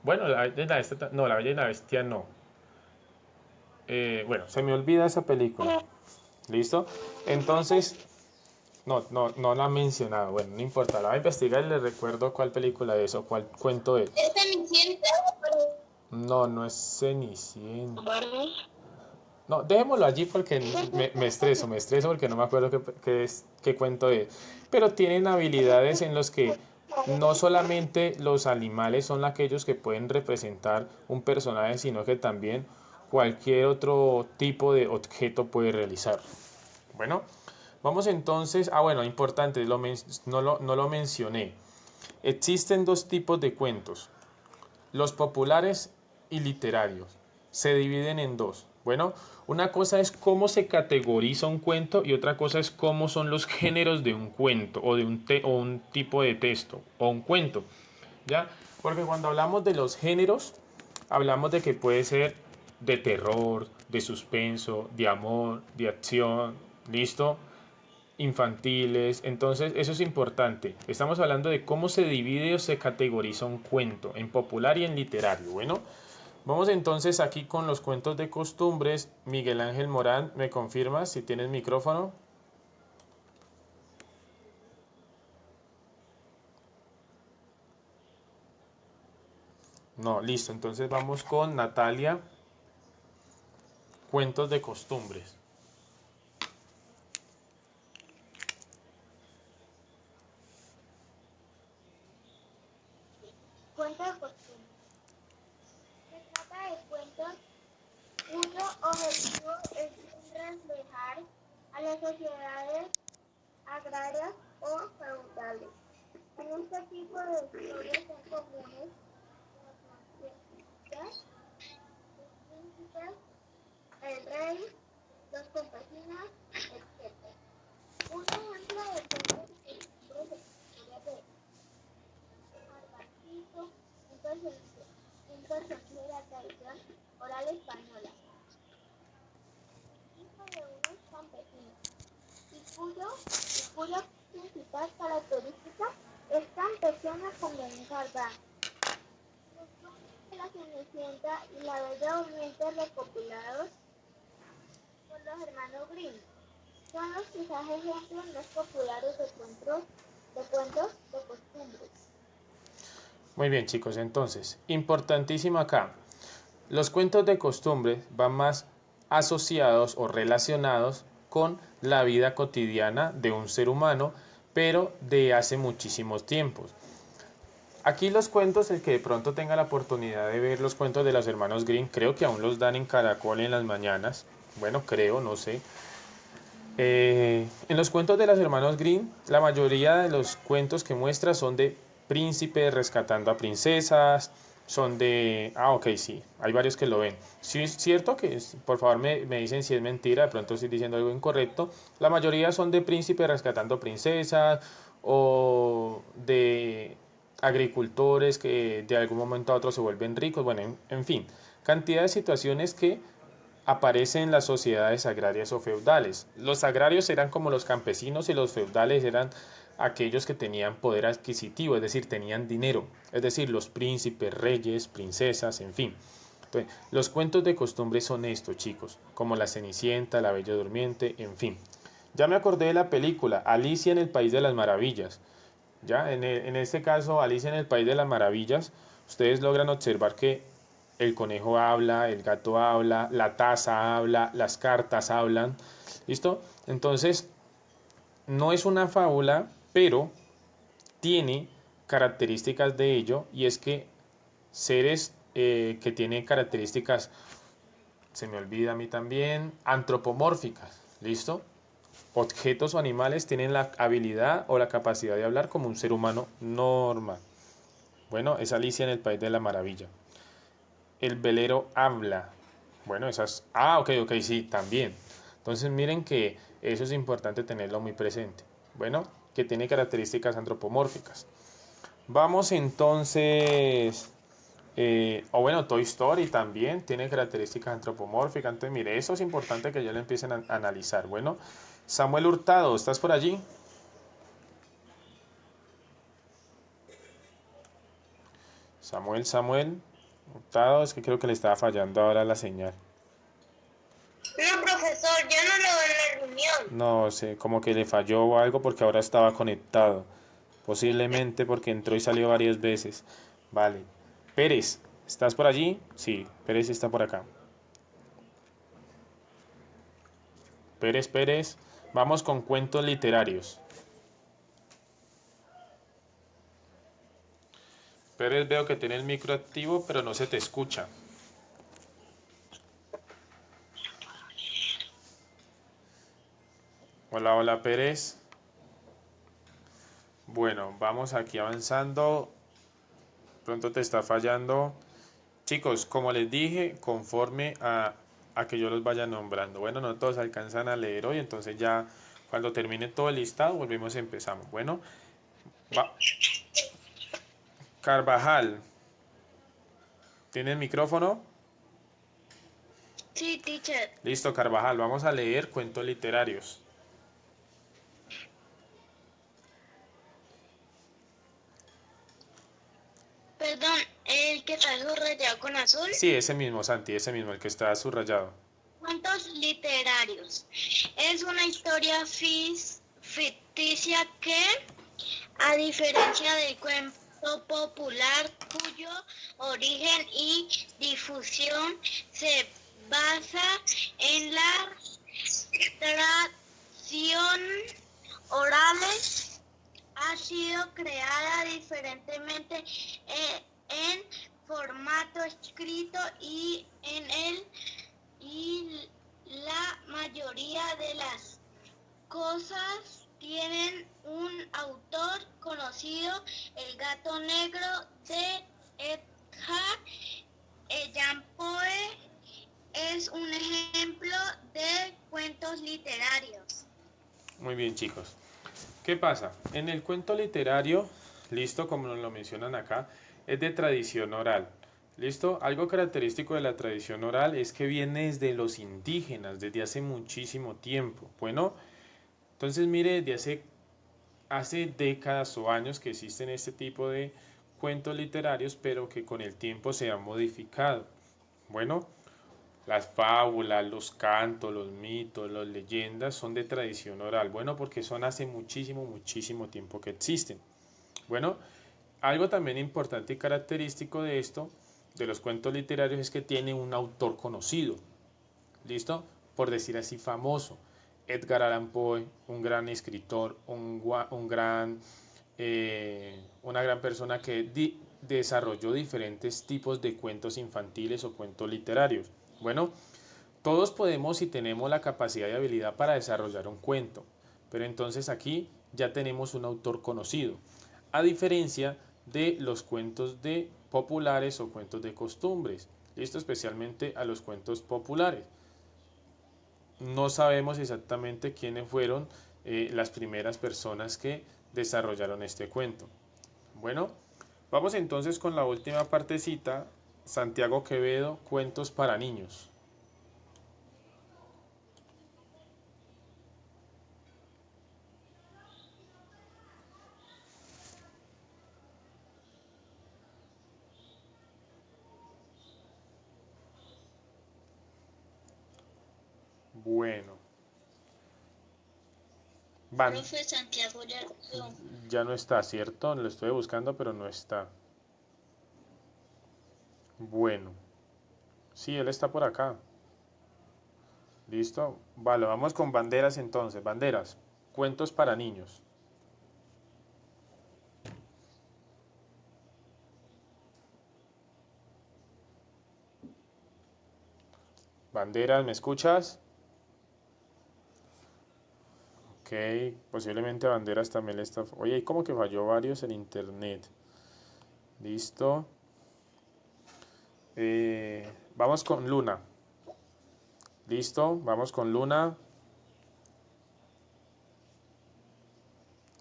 Speaker 1: Bueno, la Bella y la Bestia, no, la Bella y la Bestia no. Bueno, se me olvida esa película. ¿Listo? Entonces, no la han mencionado. Bueno, no importa, la voy a investigar y les recuerdo cuál película es o cuál cuento es.
Speaker 5: ¿Es Cenicienta?
Speaker 1: No, no es Cenicienta.
Speaker 5: Barney.
Speaker 1: No, dejémoslo allí porque me estreso porque no me acuerdo qué cuento es. Pero tienen habilidades en los que no solamente los animales son aquellos que pueden representar un personaje, sino que también cualquier otro tipo de objeto puede realizar. Bueno, vamos entonces, bueno, importante, no lo mencioné. Existen dos tipos de cuentos, los populares y literarios. Se dividen en dos. Bueno, una cosa es cómo se categoriza un cuento y otra cosa es cómo son los géneros de un cuento o de un tipo de texto o un cuento. ¿Ya? Porque cuando hablamos de los géneros, hablamos de que puede ser de terror, de suspenso, de amor, de acción, ¿listo? Infantiles, entonces eso es importante. Estamos hablando de cómo se divide o se categoriza un cuento en popular y en literario. Bueno, vamos entonces aquí con los cuentos de costumbres. Miguel Ángel Morán, ¿me confirmas si tienes micrófono? No, listo. Entonces vamos con Natalia, cuentos de costumbres.
Speaker 3: Cuento de costumbre. Se trata de cuentos cuyo objetivo es reflejar a las sociedades agrarias o feudales. En este tipo de historias son comunes las monarquías, los príncipes, el rey, los campesinos, etc. Un ejemplo de cuentos de costumbres es la historia de Garbancito, un personaje de la tradición oral española, hijo de unos campesinos, y cuya principal característica es tan pequeña como un garbanzo. Los cuentos de la Cenicienta y la Bella Durmiente recopilados por los hermanos Grimm son los quizás ejemplos más populares de cuentos de costumbres.
Speaker 1: Muy bien, chicos, entonces, importantísimo acá. Los cuentos de costumbre van más asociados o relacionados con la vida cotidiana de un ser humano, pero de hace muchísimos tiempos. Aquí los cuentos, el que de pronto tenga la oportunidad de ver los cuentos de los hermanos Grimm, creo que aún los dan en Caracol en las mañanas. Bueno, creo, no sé. En los cuentos de los hermanos Grimm, la mayoría de los cuentos que muestra son de príncipes rescatando a princesas, son de... ok, sí, hay varios que lo ven. Sí, es cierto que, por favor, me dicen si es mentira, de pronto estoy diciendo algo incorrecto. La mayoría son de príncipes rescatando princesas o de agricultores que de algún momento a otro se vuelven ricos, bueno, en fin, cantidad de situaciones que aparecen en las sociedades agrarias o feudales. Los agrarios eran como los campesinos y los feudales eran aquellos que tenían poder adquisitivo, es decir, tenían dinero, es decir, los príncipes, reyes, princesas, en fin. Entonces, los cuentos de costumbre son estos, chicos, como la Cenicienta, la Bella Durmiente, en fin. Ya me acordé de la película Alicia en el País de las Maravillas. Ya, en este caso, Alicia en el País de las Maravillas, ustedes logran observar que el conejo habla, el gato habla, la taza habla, las cartas hablan. ¿Listo? Entonces, no es una fábula, pero tiene características de ello, y es que seres que tienen características, se me olvida a mí también, antropomórficas. ¿Listo? Objetos o animales tienen la habilidad o la capacidad de hablar como un ser humano normal. Bueno, es Alicia en el País de la Maravilla. El velero habla. Bueno, esas... ok, sí, también. Entonces miren que eso es importante tenerlo muy presente. Bueno, que tiene características antropomórficas. Vamos entonces... bueno, Toy Story también tiene características antropomórficas. Entonces, mire, eso es importante que ya lo empiecen a analizar. Bueno, Samuel Hurtado, ¿estás por allí? Samuel Hurtado, es que creo que le estaba fallando ahora la señal.
Speaker 5: No, profe. profesor, yo no lo veo en la reunión.
Speaker 1: No sé, como que le falló o algo porque ahora estaba conectado. Posiblemente porque entró y salió varias veces. Vale. Pérez, ¿estás por allí? Sí, Pérez está por acá. Pérez, Pérez. Vamos con cuentos literarios. Pérez, veo que tiene el micro activo, pero no se te escucha. Hola, hola, Pérez. Bueno, vamos aquí avanzando. Pronto te está fallando. Chicos, como les dije, conforme a que yo los vaya nombrando. Bueno, no todos alcanzan a leer hoy, entonces ya cuando termine todo el listado, volvemos y empezamos. Bueno, va. Carvajal, ¿tiene el micrófono?
Speaker 5: Sí, teacher.
Speaker 1: Listo, Carvajal, vamos a leer cuentos literarios.
Speaker 5: Perdón, ¿el que está subrayado con azul?
Speaker 1: Sí, ese mismo, Santi, ese mismo, el que está subrayado.
Speaker 5: Cuentos literarios. Es una historia ficticia que, a diferencia del cuento popular, cuyo origen y difusión se basa en la tradición orales, ha sido creada diferentemente en formato escrito y la mayoría de las cosas tienen un autor conocido. El gato negro de Edgar Allan Poe es un ejemplo de cuentos literarios.
Speaker 1: Muy bien, chicos. ¿Qué pasa? En el cuento literario, listo, como nos lo mencionan acá, es de tradición oral. ¿Listo? Algo característico de la tradición oral es que viene desde los indígenas, desde hace muchísimo tiempo. Bueno, entonces mire, desde hace décadas o años que existen este tipo de cuentos literarios, pero que con el tiempo se han modificado. Bueno, las fábulas, los cantos, los mitos, las leyendas son de tradición oral. Bueno, porque son hace muchísimo, muchísimo tiempo que existen. Bueno, algo también importante y característico de esto, de los cuentos literarios, es que tiene un autor conocido. ¿Listo? Por decir así, famoso. Edgar Allan Poe, un gran escritor, una gran persona que desarrolló diferentes tipos de cuentos infantiles o cuentos literarios. Bueno, todos podemos y tenemos la capacidad y habilidad para desarrollar un cuento, pero entonces aquí ya tenemos un autor conocido, a diferencia de los cuentos de populares o cuentos de costumbres, listo, especialmente a los cuentos populares. No sabemos exactamente quiénes fueron las primeras personas que desarrollaron este cuento. Bueno, vamos entonces con la última partecita, Santiago Quevedo, cuentos para niños. Bueno, van,
Speaker 5: Profe Santiago
Speaker 1: ya no está, ¿cierto? Lo estoy buscando, pero no está. Bueno, sí, él está por acá. ¿Listo? Vale, vamos con banderas entonces. Banderas, cuentos para niños. Banderas, ¿me escuchas? Ok, posiblemente banderas también le está... Oye, hay como que falló varios en internet. ¿Listo? Vamos con Luna. ¿Listo? Vamos con Luna.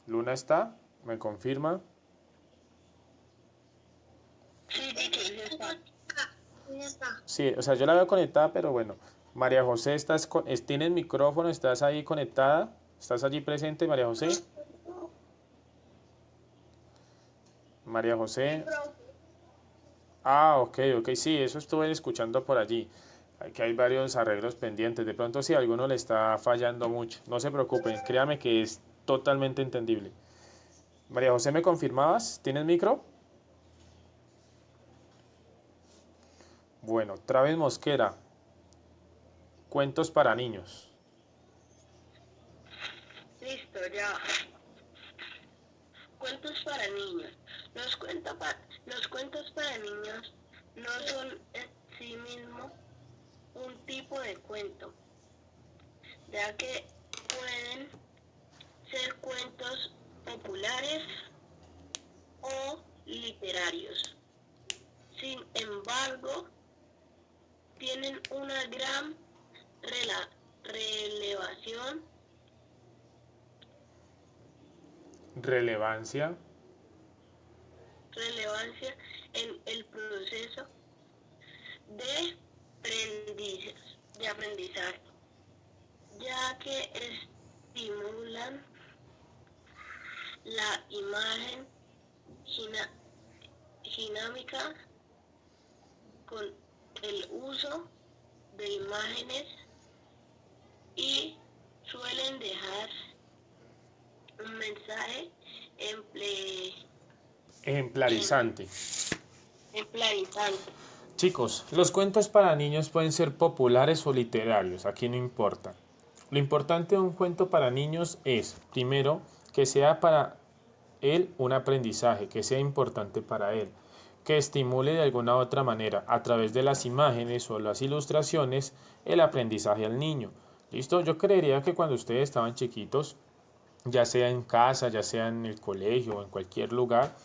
Speaker 1: ¿Luna está? ¿Me confirma? Sí, o sea, yo la veo conectada, pero bueno. María José, ¿tienes micrófono? ¿Estás ahí conectada? ¿Estás allí presente, María José? María José. Ah, ok, ok, sí, eso estuve escuchando por allí. Aquí hay varios arreglos pendientes. De pronto si alguno le está fallando mucho, no se preocupen, créame que es totalmente entendible. María José, ¿me confirmabas? ¿Tienes micro? Bueno, Travis Mosquera, cuentos para niños.
Speaker 5: Listo, ya. Cuentos para niños. Los cuentos para niños no son en sí mismos un tipo de cuento, ya que pueden ser cuentos populares o literarios. Sin embargo, tienen una gran relevación
Speaker 1: Relevancia.
Speaker 5: en el proceso de aprendizaje, ya que estimulan la imagen dinámica con el uso de imágenes y suelen dejar un mensaje
Speaker 1: Ejemplarizante.
Speaker 5: ejemplarizante.
Speaker 1: Chicos, los cuentos para niños pueden ser populares o literarios, aquí no importa. Lo importante de un cuento para niños es, primero, que sea para él un aprendizaje, que sea importante para él, que estimule de alguna u otra manera, a través de las imágenes o las ilustraciones, el aprendizaje al niño. ¿Listo? Yo creería que cuando ustedes estaban chiquitos, ya sea en casa, ya sea en el colegio o en cualquier lugar,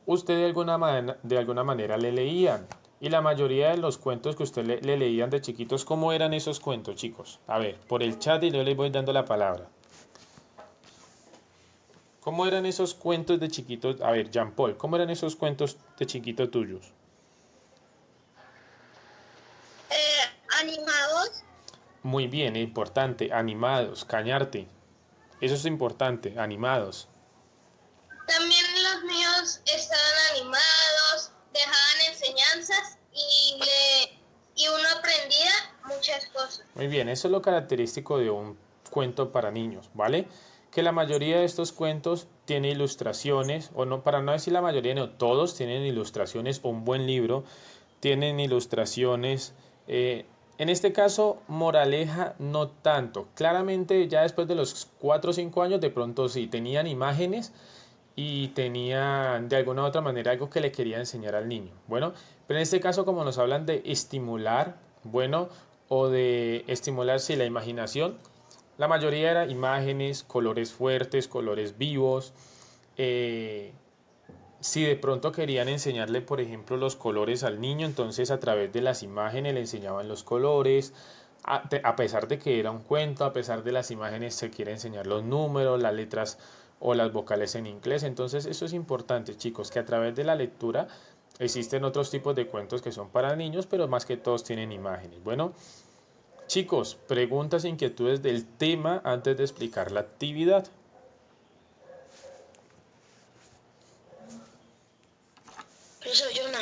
Speaker 1: usted de alguna manera le leían. Y la mayoría de los cuentos que usted le leían de chiquitos, ¿cómo eran esos cuentos, chicos? A ver, por el chat y yo les voy dando la palabra. ¿Cómo eran esos cuentos de chiquitos? A ver, Jean Paul, ¿cómo eran esos cuentos de chiquito tuyos?
Speaker 2: Animados.
Speaker 1: Muy bien, importante, animados, Cañarte. Eso es importante, animados.
Speaker 2: También los míos estaban animados, dejaban enseñanzas y uno aprendía muchas cosas.
Speaker 1: Muy bien, eso es lo característico de un cuento para niños, ¿vale? Que la mayoría de estos cuentos tiene ilustraciones, o no, para no decir la mayoría, no, todos tienen ilustraciones, o un buen libro tienen ilustraciones. En este caso, moraleja no tanto. Claramente ya después de los 4 o 5 años, de pronto sí, tenían imágenes y tenían de alguna u otra manera algo que le quería enseñar al niño. Bueno, pero en este caso como nos hablan de estimular, bueno, o de estimular sí, la imaginación, la mayoría era imágenes, colores fuertes, colores vivos. Si de pronto querían enseñarle, por ejemplo, los colores al niño, entonces a través de las imágenes le enseñaban los colores. A pesar de que era un cuento, a pesar de las imágenes se quiere enseñar los números, las letras o las vocales en inglés. Entonces eso es importante, chicos, que a través de la lectura existen otros tipos de cuentos que son para niños, pero más que todos tienen imágenes. Bueno, chicos, preguntas, inquietudes del tema antes de explicar la actividad.
Speaker 5: Eso yo no.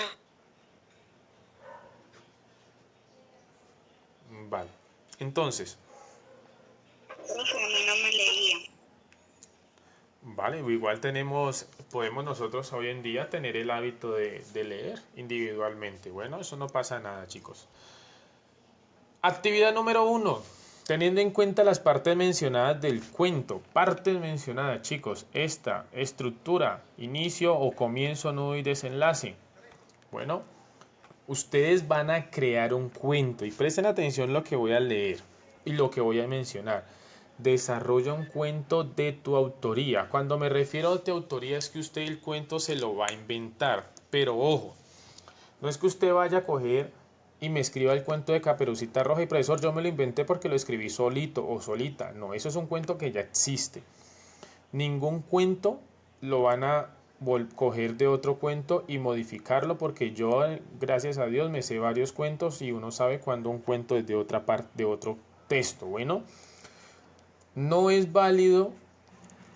Speaker 1: Vale, entonces,
Speaker 2: Profe, a mí no me leía.
Speaker 1: vale, igual podemos nosotros hoy en día tener el hábito de leer individualmente. Bueno, eso no pasa nada, chicos. Actividad número 1. Teniendo en cuenta las partes mencionadas del cuento. Partes mencionadas, chicos. Esta, estructura, inicio o comienzo, nudo y desenlace. Bueno, ustedes van a crear un cuento y presten atención a lo que voy a leer y lo que voy a mencionar. Desarrolla un cuento de tu autoría. Cuando me refiero a tu autoría es que usted el cuento se lo va a inventar. Pero ojo, no es que usted vaya a coger y me escriba el cuento de Caperucita Roja y profesor, yo me lo inventé porque lo escribí solito o solita. No, eso es un cuento que ya existe. Ningún cuento lo van a coger de otro cuento y modificarlo porque yo, gracias a Dios, me sé varios cuentos y uno sabe cuando un cuento es de otra parte, de otro texto. Bueno, no es válido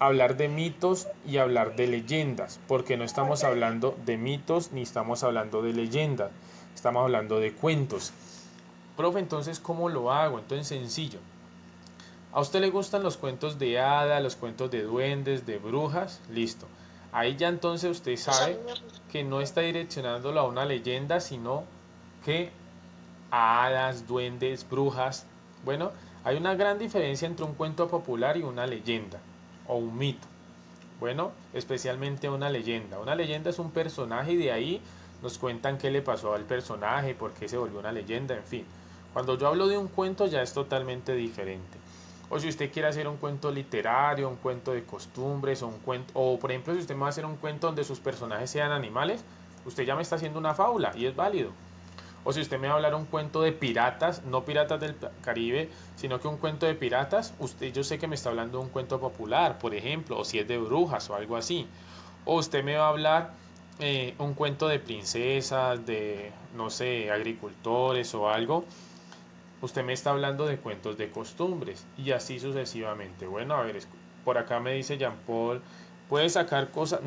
Speaker 1: hablar de mitos y hablar de leyendas, porque no estamos hablando de mitos ni estamos hablando de leyendas, estamos hablando de cuentos. Profe, entonces, ¿cómo lo hago? Entonces, sencillo. ¿A usted le gustan los cuentos de hadas, los cuentos de duendes, de brujas? Listo. Ahí ya entonces usted sabe que no está direccionándolo a una leyenda, sino que a hadas, duendes, brujas. Bueno, hay una gran diferencia entre un cuento popular y una leyenda o un mito. Bueno, especialmente una leyenda. Una leyenda es un personaje y de ahí nos cuentan qué le pasó al personaje, por qué se volvió una leyenda, en fin. Cuando yo hablo de un cuento ya es totalmente diferente. O si usted quiere hacer un cuento literario, un cuento de costumbres, o un cuento, o por ejemplo si usted me va a hacer un cuento donde sus personajes sean animales, usted ya me está haciendo una fábula y es válido. O si usted me va a hablar un cuento de piratas, no piratas del Caribe, sino que un cuento de piratas, usted yo sé que me está hablando de un cuento popular, por ejemplo, o si es de brujas o algo así. O usted me va a hablar un cuento de princesas, de, no sé, agricultores o algo. Usted me está hablando de cuentos de costumbres y así sucesivamente. Bueno, a ver, por acá me dice Jean Paul, puede sacar cosas,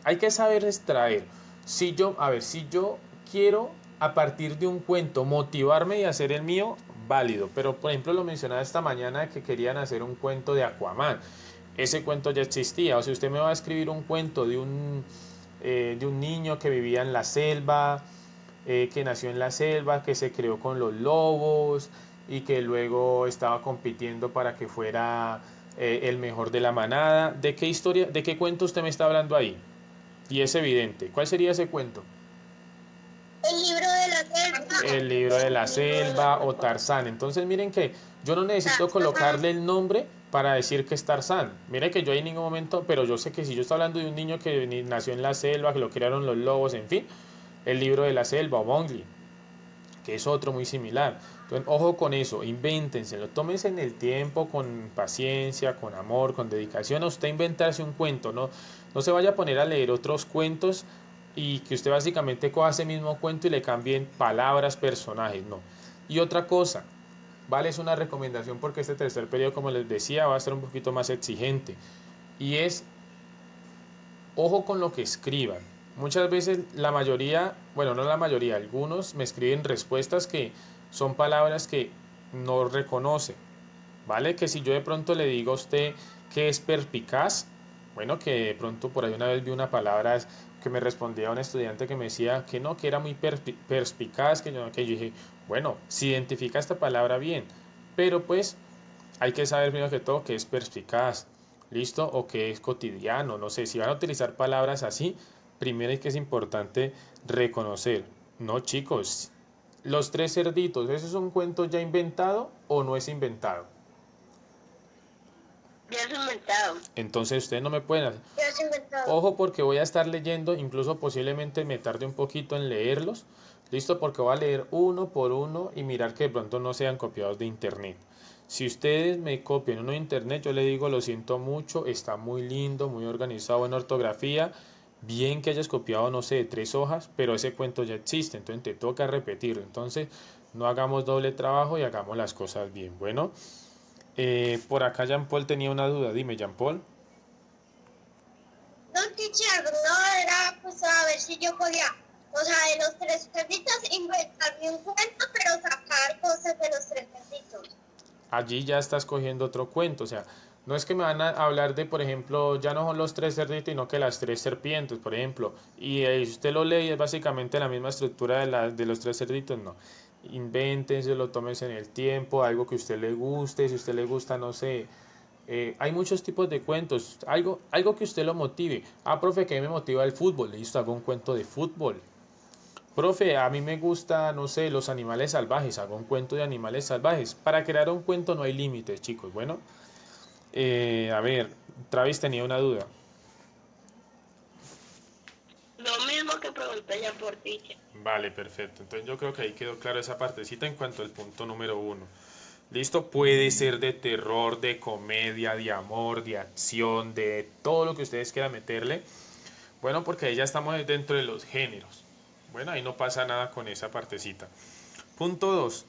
Speaker 1: hay que saber extraer. Si yo, a ver, si yo quiero a partir de un cuento motivarme y hacer el mío, válido. Pero por ejemplo lo mencionaba esta mañana que querían hacer un cuento de Aquaman. Ese cuento ya existía. O si usted me va a escribir un cuento de un niño que vivía en la selva, que nació en la selva, que se crió con los lobos y que luego estaba compitiendo para que fuera el mejor de la manada. ¿De qué historia, de qué cuento usted me está hablando ahí? Y es evidente. ¿Cuál sería ese cuento?
Speaker 5: El libro de la selva.
Speaker 1: El libro de la selva o Tarzán. Entonces miren que yo no necesito colocarle el nombre para decir que es Tarzán. Mire que yo en ningún momento, pero yo sé que si yo estoy hablando de un niño que nació en la selva, que lo criaron los lobos, en fin, el libro de la selva o Mowgli, que es otro muy similar. Entonces, ojo con eso, invéntenselo, tómense en el tiempo, con paciencia, con amor, con dedicación, a usted inventarse un cuento, no se vaya a poner a leer otros cuentos y que usted básicamente coja ese mismo cuento y le cambien palabras, personajes, no. Y otra cosa, vale, es una recomendación porque este tercer periodo, como les decía, va a ser un poquito más exigente. Y es, ojo con lo que escriban. Muchas veces la mayoría, bueno, no la mayoría, algunos me escriben respuestas que son palabras que no reconoce, ¿vale? Que si yo de pronto le digo a usted que es perspicaz, bueno, que de pronto por ahí una vez vi una palabra que me respondía a un estudiante que me decía que no, que era muy perspicaz, que yo dije, bueno, si identifica esta palabra bien, pero pues hay que saber primero que todo que es perspicaz, ¿listo? O que es cotidiano, no sé, si van a utilizar palabras así, primero es que es importante reconocer, no chicos, los tres cerditos, ¿eso es un cuento ya inventado o no es inventado?
Speaker 5: Ya es inventado.
Speaker 1: Entonces ustedes no me pueden hacer.
Speaker 5: Ya es inventado.
Speaker 1: Ojo porque voy a estar leyendo, incluso posiblemente me tarde un poquito en leerlos, ¿listo? Porque voy a leer uno por uno y mirar que de pronto no sean copiados de internet. Si ustedes me copian uno de internet, yo le digo lo siento mucho, está muy lindo, muy organizado en ortografía, bien que hayas copiado, no sé, 3 hojas, pero ese cuento ya existe, entonces te toca repetirlo. Entonces no hagamos doble trabajo y hagamos las cosas bien. Bueno, por acá Jean Paul tenía una duda, dime Jean Paul.
Speaker 5: No, teacher, no era pues a ver si yo podía, o sea, de los tres cerditos inventarme un cuento, pero sacar cosas de los tres cerditos.
Speaker 1: Allí ya estás cogiendo otro cuento, o sea, no es que me van a hablar de, por ejemplo, ya no son los tres cerditos, sino que las tres serpientes, por ejemplo, y si usted lo lee y es básicamente la misma estructura de los tres cerditos, no. Invéntenselo, tómense en el tiempo, algo que a usted le guste, si a usted le gusta, no sé, hay muchos tipos de cuentos, algo que a usted lo motive. Ah, profe, que me motiva el fútbol, listo, hago un cuento de fútbol. Profe, a mí me gusta, no sé, los animales salvajes, hago un cuento de animales salvajes. Para crear un cuento no hay límites, chicos. Bueno, a ver, Travis tenía una duda.
Speaker 5: Lo mismo que pregunté ya por teacher.
Speaker 1: Vale, perfecto. Entonces yo creo que ahí quedó claro esa partecita en cuanto al punto número 1. ¿Listo? Puede ser de terror, de comedia, de amor, de acción, de todo lo que ustedes quieran meterle. Bueno, porque ahí ya estamos dentro de los géneros. Bueno, ahí no pasa nada con esa partecita. Punto 2.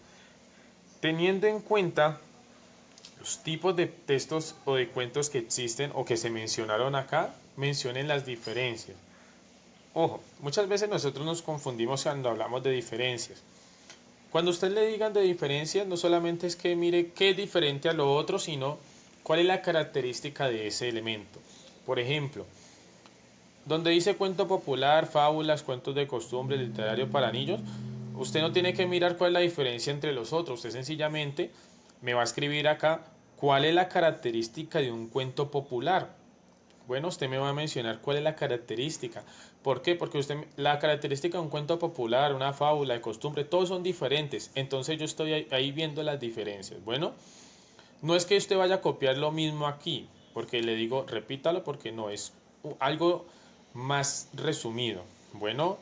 Speaker 1: Teniendo en cuenta los tipos de textos o de cuentos que existen o que se mencionaron acá, mencionen las diferencias. Ojo, muchas veces nosotros nos confundimos cuando hablamos de diferencias. Cuando usted le digan de diferencia, no solamente es que mire qué es diferente a lo otro, sino cuál es la característica de ese elemento. Por ejemplo, donde dice cuento popular, fábulas, cuentos de costumbre, literario para niños, usted no tiene que mirar cuál es la diferencia entre los otros, usted sencillamente me va a escribir acá cuál es la característica de un cuento popular. Bueno, usted me va a mencionar cuál es la característica. ¿Por qué? Porque la característica de un cuento popular, una fábula de costumbre, todos son diferentes. Entonces yo estoy ahí viendo las diferencias. Bueno, no es que usted vaya a copiar lo mismo aquí, porque le digo, repítalo porque no es algo más resumido. Bueno,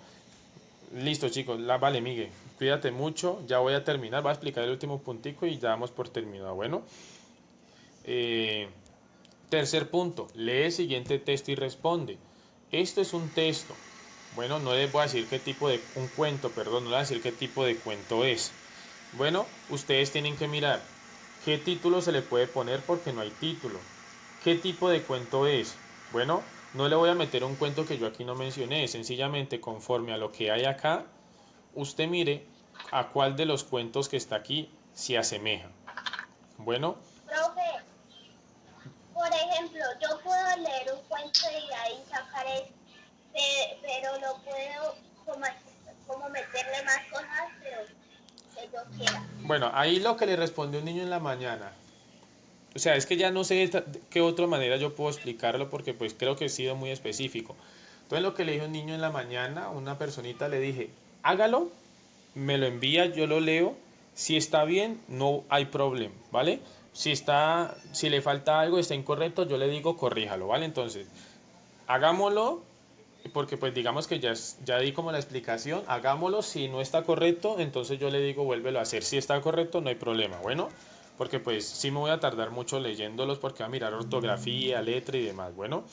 Speaker 1: listo chicos, vale Miguel, cuídate mucho, ya voy a terminar, voy a explicar el último puntico y ya damos por terminado. Bueno, tercer punto, lee el siguiente texto y responde. Esto es un texto. Bueno, no les voy a decir qué tipo de, un cuento, perdón, no les voy a decir qué tipo de cuento es. Bueno, ustedes tienen que mirar qué título se le puede poner porque no hay título. ¿Qué tipo de cuento es? Bueno, no le voy a meter un cuento que yo aquí no mencioné, sencillamente conforme a lo que hay acá, usted mire a cuál de los cuentos que está aquí se asemeja. Bueno,
Speaker 5: Profe, por ejemplo, yo puedo leer un cuento y de ahí sacar pero no puedo como meterle más cosas, pero que yo quiera.
Speaker 1: bueno, ahí lo que le respondió un niño en la mañana. O sea, es que ya no sé de qué otra manera yo puedo explicarlo porque pues creo que he sido muy específico. Entonces lo que le dijo un niño en la mañana, una personita le dije, hágalo, me lo envía, yo lo leo, si está bien, no hay problema, ¿vale? Si le falta algo, está incorrecto, yo le digo corríjalo, ¿vale? Entonces, hagámoslo, porque pues digamos que ya di como la explicación, hagámoslo, si no está correcto, entonces yo le digo vuélvelo a hacer, si está correcto no hay problema, bueno, porque pues sí me voy a tardar mucho leyéndolos porque va a mirar ortografía, letra y demás, bueno.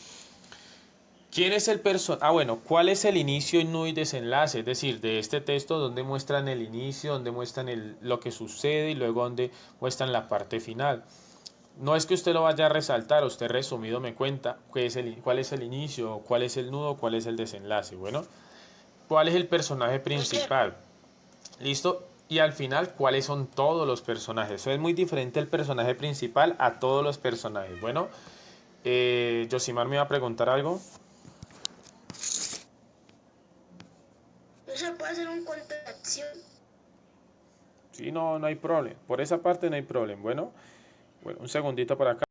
Speaker 1: ¿Quién es el personaje? Ah, bueno, ¿cuál es el inicio, nudo y desenlace? Es decir, de este texto, donde muestran el inicio, donde muestran lo que sucede y luego donde muestran la parte final. No es que usted lo vaya a resaltar, usted resumido me cuenta cuál es el inicio, cuál es el nudo, cuál es el desenlace. Bueno, cuál es el personaje principal. ¿Listo? Y al final, cuáles son todos los personajes. Eso es muy diferente el personaje principal a todos los personajes. Bueno, Josimar me iba a preguntar algo.
Speaker 5: ¿No se puede hacer un cuento de acción?
Speaker 1: Sí, no hay problema. Por esa parte no hay problema. Bueno, un segundito por acá.